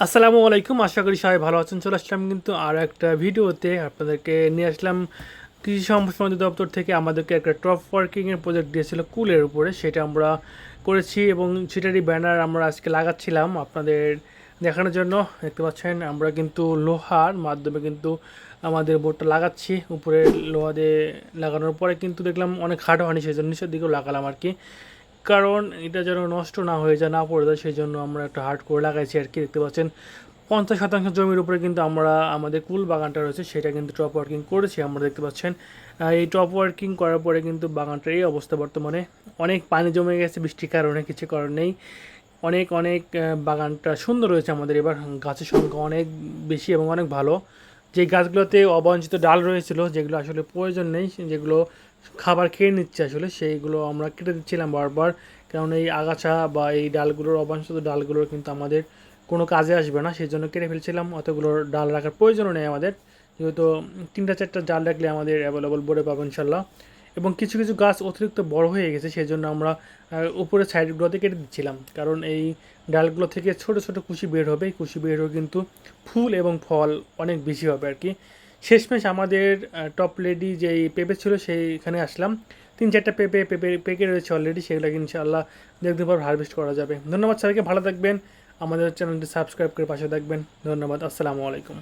আসসালামু আলাইকুম। আশা করি সবাই ভালো আছেন। চলে আসলাম কিন্তু আরও একটা ভিডিওতে আপনাদেরকে নিয়ে আসলাম। কৃষি সম্প্রসারণ দপ্তর থেকে আমাদেরকে একটা টপ ওয়ার্কিংয়ের প্রজেক্ট দিয়েছিল কুলের উপরে, সেটা আমরা করেছি এবং সেটারই ব্যানার আমরা আজকে লাগাচ্ছিলাম আপনাদের দেখানোর জন্য। দেখতে পাচ্ছেন আমরা কিন্তু লোহার মাধ্যমে কিন্তু আমাদের বোর্ডটা লাগাচ্ছি। উপরে লোহা দিয়ে লাগানোর পরে কিন্তু দেখলাম অনেক খাটো হয়নি, সেই জন্য নিচের দিকেও লাগালাম আর কি, কারণ এটা যেন নষ্ট না হয়ে যায়, না পড়ে যায়, সেই জন্য আমরা একটা হার্ড করে লাগাইছি আর কি। দেখতে পাচ্ছেন 50% জমির উপরে কিন্তু আমরা আমাদের কুল বাগানটা রয়েছে সেটা কিন্তু টপ ওয়ার্কিং করেছি আমরা। দেখতে পাচ্ছেন এই টপ ওয়ার্কিং করার পরে কিন্তু বাগানটার এই অবস্থা বর্তমানে। অনেক পানি জমে গেছে বৃষ্টির কারণে, কিছু কারণ নেই। অনেক অনেক বাগানটা সুন্দর হয়েছে আমাদের এবার। গাছের সংখ্যা অনেক বেশি এবং অনেক ভালো। যে গাছগুলোতে অবাঞ্ছিত ডাল রয়েছিল, যেগুলো আসলে প্রয়োজন নেই, যেগুলো খাবার খেয়ে নিচ্ছে আসলে, সেইগুলো আমরা কেটে দিচ্ছিলাম বারবার। কারণ এই আগাছা বা এই ডালগুলোর, অবাঞ্ছিত ডালগুলোর কিন্তু আমাদের কোনো কাজে আসবে না, সেই জন্য কেটে ফেলছিলাম। অতগুলো ডাল রাখার প্রয়োজনও নেই আমাদের, যেহেতু 3-4টা ডাল রাখলে আমাদের অ্যাভেলেবল বোর্ডে পাবো ইনশাল্লাহ। এবং কিছু কিছু গাছ অতিরিক্ত বড় হয়ে গেছে, সেই জন্য আমরা উপরের সাইডগুলোতে কেটে দিচ্ছিলাম, কারণ এই ডালগুলো থেকে ছোট ছোট কুশি বের হবে। কুশি বের হয়ে কিন্তু ফুল এবং ফল অনেক বেশি হবে আর কি। শেষমেশ আমাদের টপ লেডি যেই পেঁপে ছিল সেইখানে আসলাম। 3-4টা পেঁপে পেকে রয়েছে অলরেডি, সেগুলোকে ইনশাআল্লাহ দেখতে পর হারভেস্ট করা যাবে। ধন্যবাদ সবাইকে, ভালো থাকবেন, আমাদের চ্যানেলটি সাবস্ক্রাইব করে পাশে থাকবেন। ধন্যবাদ, আসসালামু আলাইকুম।